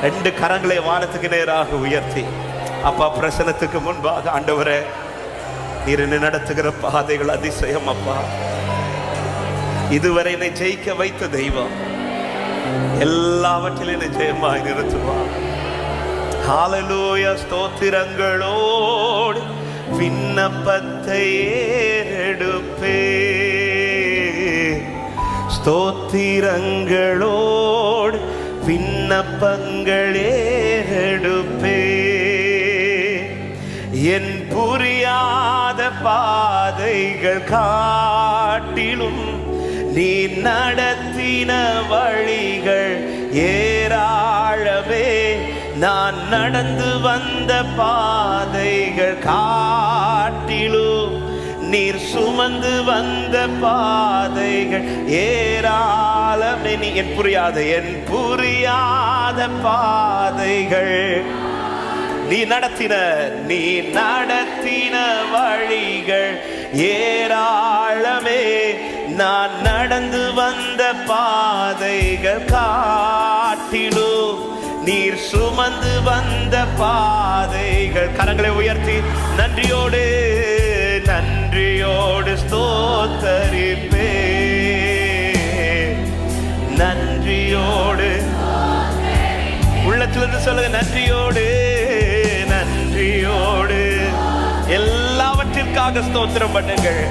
2 கரங்களை வானத்துக்கு நேராக உயர்த்தி அப்பா பிரசனத்துக்கு முன்பாக ஆண்டவரே, நீர் என்னை நடத்துகிற பாதைகள் அதிசயம் அப்பா. இதுவரை என்னை ஜெயிக்க வைத்த தெய்வம் எல்லாவற்றிலும் என்னை ஜெயமாய் நிறுத்துவார். ஹல்லேலூயா. ஸ்தோத்திரங்களோடு விண்ணப்பத்தை ஏறெடுப்பே, ஸ்தோத்திரங்களோடு விண்ணப்பங்கள் ஏறெடுப்பே. என் புரியாத பாதைகள் காட்டிலும் நீ நடத்தின வழிகள் ஏராளமே. நான் நடந்து வந்த பாதைகள் காட்டிலும் நீர் சுமந்து வந்த பாதைகள் ஏராளமே. நீ என் புரியாத பாதைகள் நீ நடத்தின வழிகள் ஏராளமே. நான் நடந்து வந்த பாதைகள் காட்டிலும் நீர் சுமந்து வந்த பாதைகள். கரங்களை உயர்த்தி நன்றியோடு ஸ்தோத்தரிப்பே, நன்றியோடு உள்ளத்திலிருந்து சொல்லுங்க. நன்றியோடு எல்லாவற்றிற்காக ஸ்தோத்திரம் பண்ணுங்கள்.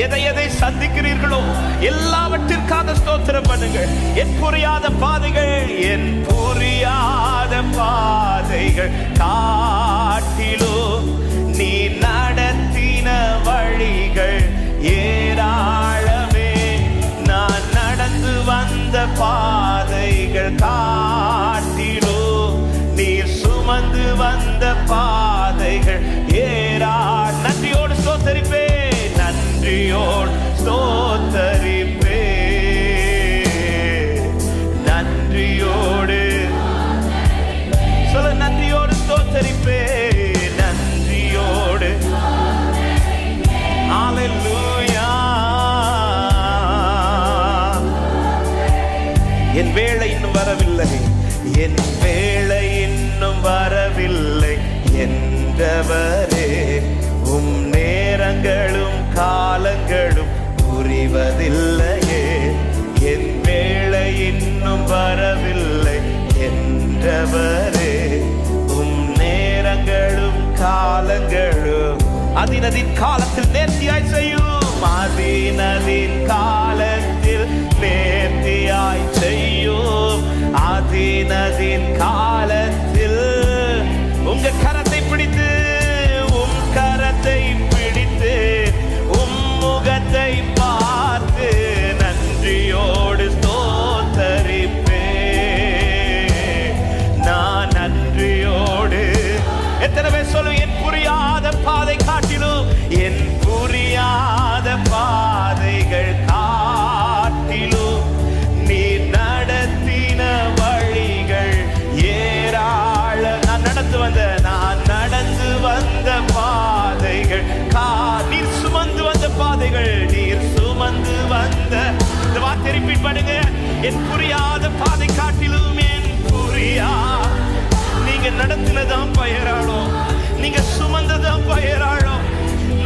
எதை சந்திக்கிறீர்களோ எல்லாவற்றிற்காக ஸ்தோத்திரம் பண்ணுங்கள். என் புரியாத பாதைகள் காட்டிலோ நீ நடத்தின வழிகள் ஏராளமே. நான் நடந்து வந்த பாதைகள் காட்டிலோ நீர் சுமந்து வந்த பாதைகள் ஏராளம். நன்றியோடு ஸ்தோத்தரிப்பே, நன்றியோடு ஸ்தோத்தரிப்பே, நன்றியோடு சொல்ல. நன்றியோடு ஸ்தோத்தரிப்பே, நன்றியோடு. ஹல்லேலூயா. என் வேளை இன்னும் வரவில்லை, என் வேளை இன்னும் வரவில்லை என்றவரே. உம் நேரங்களும் காலங்களும் புரிவதில்லையே. என் வேளை இன்னும் வரவில்லை என்றவரே. உம் நேரங்களும் காலங்களும் அதினதின் காலத்தில் நேர்த்தியாய் செய்யும். அதினதின் காலத்தில் நேர்த்தியாய் செய்யும். அதினதின் காலத்தில் உங்க கரத்தை பிடித்து உம் முகத்தை பார்த்து நன்றியோடு ஸ்தோத்தரிப்பே. நான் நன்றியோடு. எத்தனை பேர் சொல்லுங்க, என் புரியாத பாதை காட்டிலும், என் புரியாத பாதைகள் காட்டிலும் நீ நடத்தின வழிகள் ஏராளம். நான் நடந்து வந்த பாதைகள் நீர் சுமந்து வந்த பாதைகள், நீர் சுமந்து வந்த. இந்த வார்த்தை ரிப்பீட் பண்ணுங்க. என் புரியாத பாதை காட்டிலும் நீங்க நடத்தினதான் பயராளம், நீங்க சுமந்ததான் பயராளம்.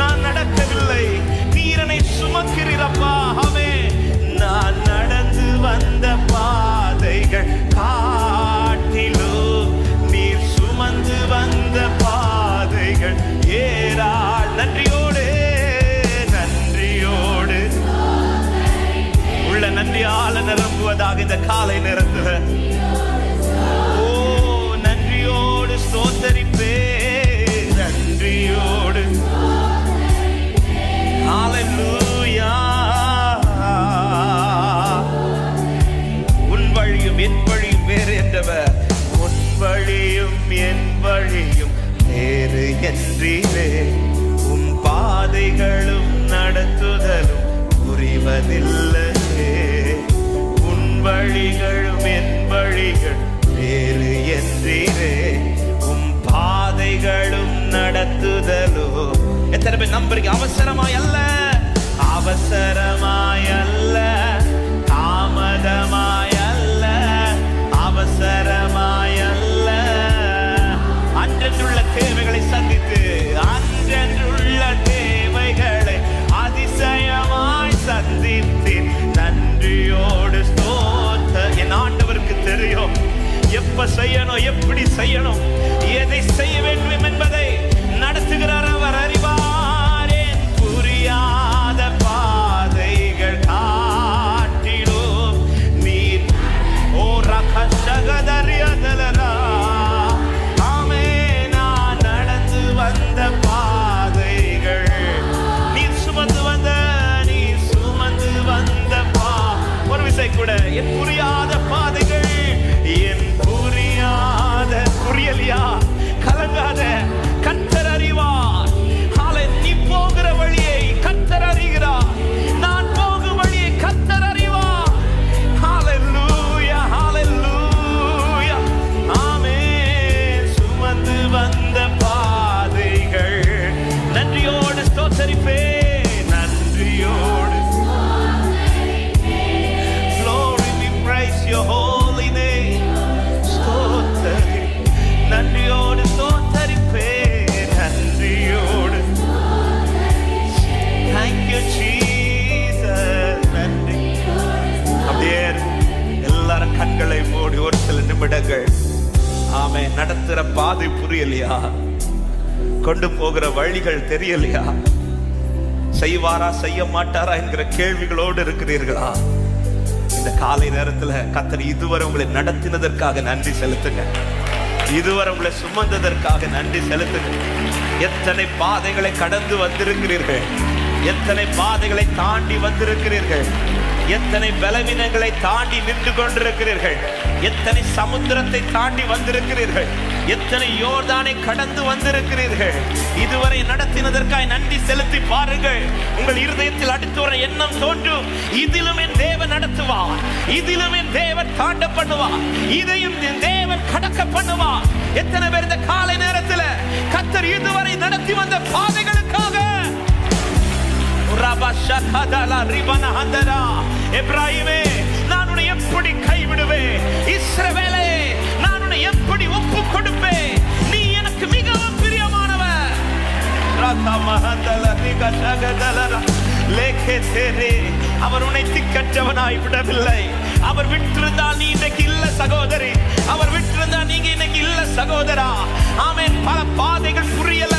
நான் நடக்கவில்லை, நீரனை சுமக்கிறீரப்பா. நான் நடந்து வந்த பாதைகள் காட்டிலும் நீர் சுமந்து வந்த பாதைகள் ஏராள். நன்றியோடு உள்ள நன்றியால நிரம்புவதாக இந்த காலை நேரத்தில். ஓ, நன்றியோடு ஸ்தோத்தரிப்பே, நன்றியோடு. ஹல்லேலூயா. உன் வழியும் என் வழியும் வேறு என்றவர். உன் வழியும் என் வழியும் வேறு என்றீரே. உம் பாதைகளும் நடத்துதலும் புரிவதில்லையே. உன் வழிகளும் என் வழிகள் வேறு என்றீரே. உம் பாதைகளும் நடத்துதலோ. எத்தனை பேர் நம்புறீங்க? அவசரமாய் அல்ல, தாமதமாய் அல்ல, அவசரமாய் அல்ல, எப்ப செய்யணும், எப்படி செய்யணும், எதை செய்ய வேண்டும் என்பதை நடத்துகிறார் அவர் அறிவார். என் புரியாத பாதைகள் காட்டிலும் நீர் ஓ ரகசகதரியதலரா ஆமே நான் நடந்து வந்த பாதைகள் நீர் சுமந்து வந்த ஒரு விசை கூட என் புரியாத பாதைகள் என் புரியாத புரியலையா கலங்காத கர்த்தர் அறிவார். நீ போகிற வழியை கர்த்தர் அறிகிறார். நான் போகும் வழியை கர்த்தர் அறிவார். ஹalleluya ஹalleluya ஆமென். சுமந்து வந்த பாதைகள் நன்றியோடு ஸ்தோத்தரிப்பேன், நன்றியோடு your holy name ஸ்தோத்தரி நன்றியோடு ஸ்தோத்தரிப்பே நன்றியோடு thank you Jesus நன்றி. அப்படியே எல்லாரும் கண்களை மூடி ஒரு சில நிமிடங்கள் ஆமே. நடத்துற பாதை புரியலையா, கொண்டு போகிற வழிகள் தெரியலையா, செய்வாரா செய்ய மாட்டாரா என்கிற கேள்விகளோடு இருக்கிறீர்களா? இந்த காலை நேரத்துல கர்த்தர் இதுவரை உங்களை நடத்தினதற்காக நன்றி செலுத்துங்க. இதுவரை உங்களை சுமந்ததற்காக நன்றி செலுத்துங்க. எத்தனை பாதைகளை கடந்து வந்திருக்கிறீர்கள், எத்தனை பாதைகளை தாண்டி வந்திருக்கிறீர்கள், எத்தனை பலவீனங்களை தாண்டி நின்று கொண்டிருக்கிறீர்கள், எத்தனை சமுத்திரத்தை தாண்டி வந்திருக்கிறீர்கள், எத்தனை யோர்தானை கடந்து வந்திருக்கிறீர்கள். இதுவரை நடத்தினதற்காய் நன்றி செலுத்தி பாருங்கள். உங்கள் இருதயத்தில் அடுத்து வர எண்ணம் தோன்றும், இதிலும் என் தேவன் நடத்துவார், இதிலும் என் தேவன் தாண்ட பண்ணுவார், இதையும் என் தேவன் கடக்க பண்ணுவார். எத்தனை பேர் இந்த காலை நேரத்தில் கர்த்தர் இதுவரை நடத்தி வந்த பாதைகளுக்காக எப்ராயிமே நான் உன்னை எப்படி கைவிடுவேன், இஸ்ரவேலே நான் உன்னை எப்படி ஒப்பு கொடுப்பேன், நீ எனக்கு மிகவும் பிரியமானவர். அவர் உன்னை திக்கற்றவனாய் விடவில்லை. அவர் விட்டிருந்தால் நீ இன்னைக்கு இல்ல சகோதரி, அவர் விட்டிருந்தால் நீங்க இன்னைக்கு இல்ல சகோதரா. ஆமென். பல பாதைகள் புரியல,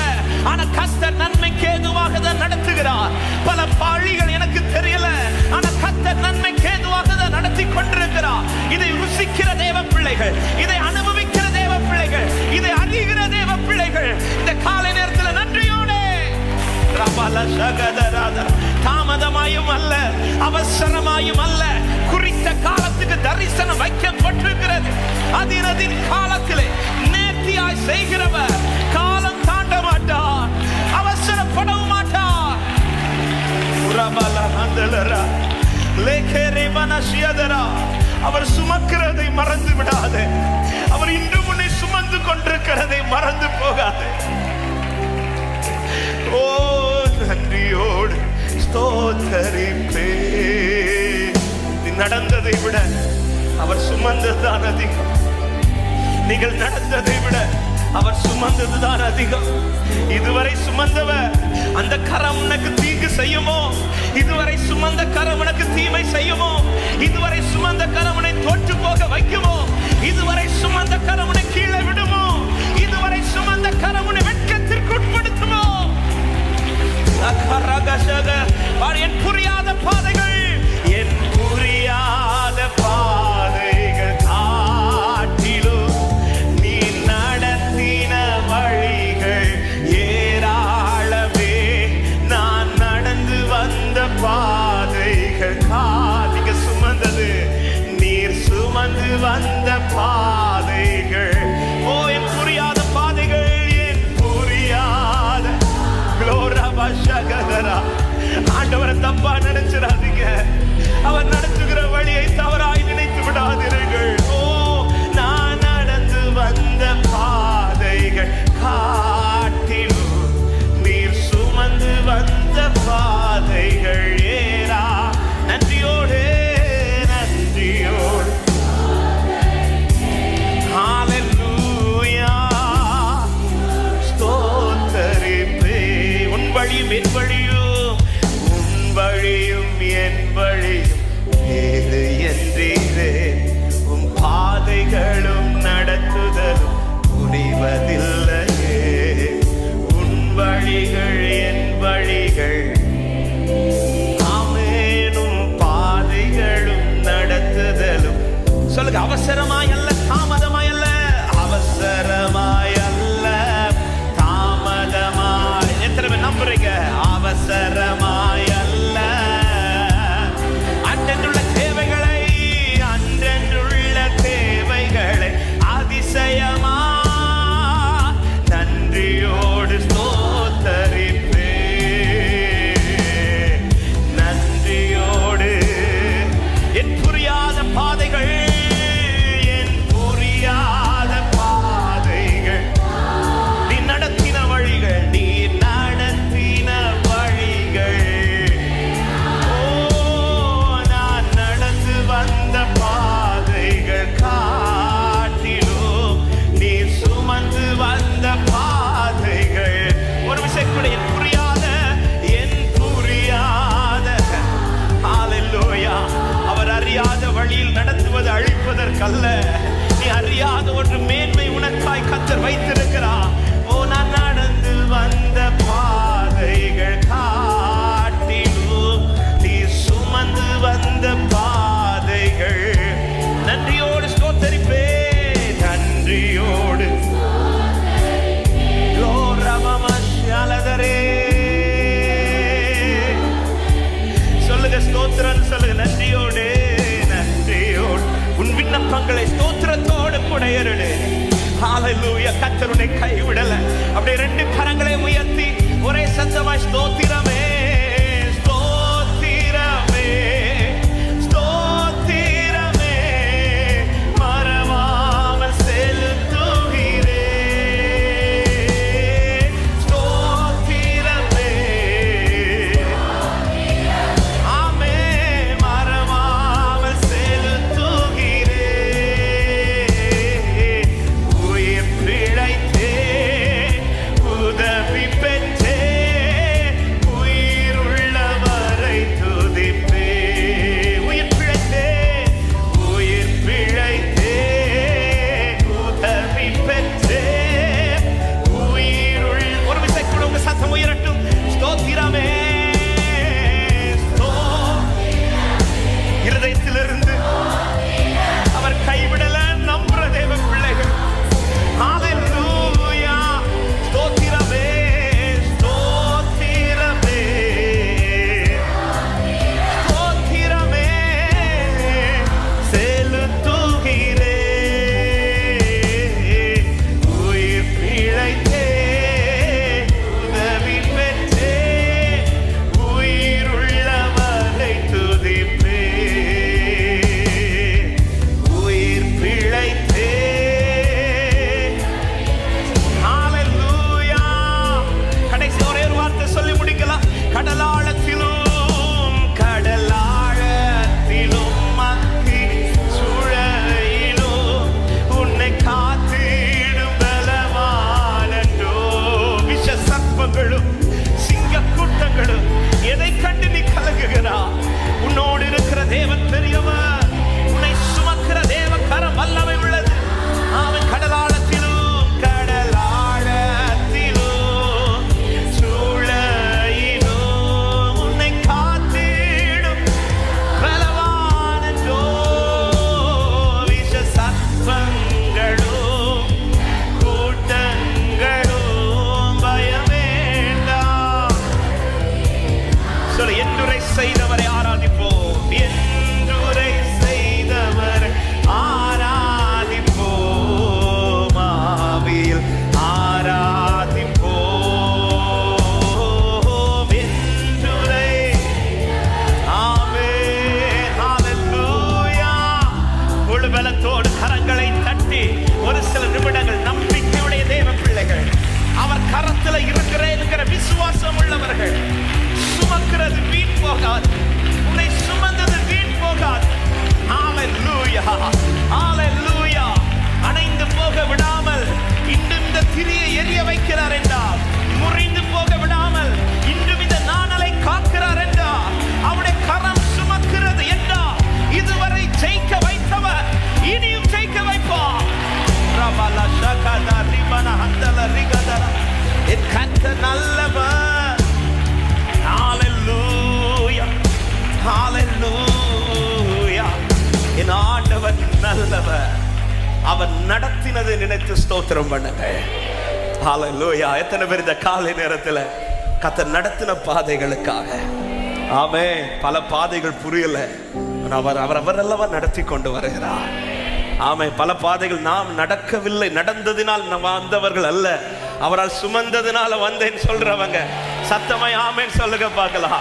ஆனா கர்த்தர் நன்மைக்கு ஏதுவாக தான் நடத்துகிறார். பல பாழிகள் எனக்கு தெரியல, ஆனா கர்த்தர் நன்மைக்கு ஏதுவாக தான் நடத்தி கொண்டிருக்கிறார். இதை ருசிக்கிற தேவ பிள்ளைகள், இதை அனுபவிக்கிற தேவ பிள்ளைகள், இதை அறிகிற தேவ பிள்ளைகள் இந்த காலை நேரத்தில் நன்றியோடு தாமதமாயும் அல்ல, அவசரமாயும் அல்ல, குறித்த காலத்துக்கு தரிசனம் வைக்கப்பட்டிருக்கிறது. அதின் காலத்திலே நேர்த்தியாய் செய்கிறவர் காலம் தாண்ட மாட்டார், அவசரப்படவும் மாட்டார். அவர் சுமக்கிறதை மறந்து விடாது, அவர் இன்று முன்னே சுமந்து கொண்டிருக்கிறதை மறந்து போகாது. ஓ நன்றியோடு ஸ்தோத்தரிப்பே. நடந்ததை விட அவர் சுமந்ததுதான் அதிகம், நீங்கள் நடந்ததை விட அவர் சுமந்ததுதான் அதிகம். இதுவரை சுமந்தவர் அந்த கரம் உனக்கு தீங்கு செய்யுமோ, இதுவரை சுமந்த கரம் உனக்கு தீமை செய்யுமோ, இதுவரை சுமந்த கரம் உன்னை தோற்று போக வைக்குமோ, இதுவரை சுமந்த கரம் உன்னை கீழே விடுமோ, இதுவரை சுமந்த கரம் உன்னை வெட்கத்திற்கு உட்படுத்துமோ. என் புரியாத பாதைகள், என் புரியாத பாதைகள் காட்டிலும் நீ நடத்தின வழிகள் ஏராளமே. நான் நடந்து வந்த பாதைகள் நீங்க சுமந்தது, நீர் சுமந்து வந்த பாதைகள் வைத்திருக்கிறார். ஓ நான் நடந்து வந்த பாதைகள் காட்டிலும் நீ சுமந்து வந்த பாதைகள். நன்றியோடு ஸ்தோத்தரிப்பே, நன்றியோடு சொல்லுங்க ஸ்தோத்திரம், சொல்லுங்க நன்றியோடு, நன்றியோடு உன் விண்ணப்பங்களை ஸ்தோத்திரத்தோடு கூட ஏறடு. ஹல்லேலூயா. கர்த்தர் உன்னை கைவிடல. அப்படியே ரெண்டு கரங்களை உயர்த்தி ஒரே சத்தமாய் ஸ்தோத்திரமே, ஸ்தோத்திரமே, ஸ்தோத்திரமே மறவாமல் செலுத்துகிறேன். ஸ்தோத்திரமே, ஆமே மறவாமல் செலுத்துகிறேன். உயிர் பிழைத்தேன், உதவி பெற்றேன், உயிர் உள்ளவரை துதிப்பேன். உயிர் பிழைத்தேன், உயிர் பிழைத்தேன், உதவி பெற்றேன், உயிர் ஒரு விசை கூட உங்க சத்தம் உயரட்டும். ஸ்தோத்திரமே, இருதயத்திலிருந்து அவர் கைவிடல நம்புற தேவ பிள்ளைகள். ஹல்லேலூயா. ஸ்தோத்திரமே, ஸ்தோத்திரமே, ஸ்தோத்திரமே செலுத்துகிறேன். உயிர் பிழைத்தேன், உதவி பெற்றேன், உயிர் உள்ளவரை துதிப்பேன். உயிர் பிழைத்தேன். ஹல்லேலூயா. கடைசி ஒரே ஒரு வார்த்தை சொல்லி முடிக்கலாம். கடலாழத்திலும் கடலாழத்திலும் மத்தி சுழலிலும் உன்னை காத்திடும் பலவானன்றோ. விஷ சர்ப்பங்களும் சிங்க கூட்டங்களும் எதை கண்டு நீ கலங்குகிறாய்? உன்னோடு இருக்கிற தேவன் பெரியவர். உன்னை சுமக்கிற தேவ கரம் வல்லமை உள்ளது. அவன் கடலாழத்திலும் கடலாழத்திலும் சூழலிலும் உன்னை காத்திடும் பலவானன்றோ. விஷ சர்ப்பங்களும் கூட்டங்களும் பயமேண்டாம். சொல்ல, என்றுரை செய்தவரை ஆராதிப்போம், என்றுரை செய்தவரை ஆராதிப்போம், ஆவியில் ஆராதிப்போம். என்றுரை, ஆமென், ஹல்லேலூயா. முழு பலத்தோடு கரங்களை தட்டி ஒரு சில நிமிடங்கள் நம்பிக்கையுடைய தேவ பிள்ளைகள், அவர் கரத்துல இருக்கிற விசுவாசம் உள்ளவர்கள், சுமக்கிறது வீண் போகாது, உன்னை சுமந்தது வீண் போகாது. ஹல்லேலூயா, ஹல்லேலூயா. அணைந்து போக விடாமல் இன்றும் இந்த திரியை எரிய வைக்கிறார் என்றால், முறிந்து போக விடாமல் இன்றும் இந்த நாணலை காக்கிறார் என்றால், அவருடைய கரம் சுமக்கிறது என்றால், இதுவரை ஜெயிக்க வைத்தவர் இனியும் ஜெயிக்க வைப்பார். ரபல ஷகத ரிபன ஹந்தல ரிகதர. என் கர்த்தர் நல்லவர். ஹல்லேலூயா, ஹல்லேலூயா. என் ஆண்டவர் நல்லவர். அவர் நடத்தினதை நினைத்து ஸ்தோத்திரம் பண்ணுங்க. ஹல்லேலூயா. எத்தனை பேர் இந்த காலை நேரத்தில் கர்த்தர் நடத்தின பாதைகளுக்காக, ஆமென், பல பாதைகள் புரியல, அவரல்லவா நடத்தி கொண்டு வருகிறார். ஆமென். பல பாதைகள் நாம் நடக்கவில்லை, நடந்ததினால் வந்தவர்கள் அல்ல, அவரால் சுமந்ததினால வந்தேன்னு சொல்றவங்க சத்தமாய் ஆமென் சொல்லுங்க பார்க்கலாம்.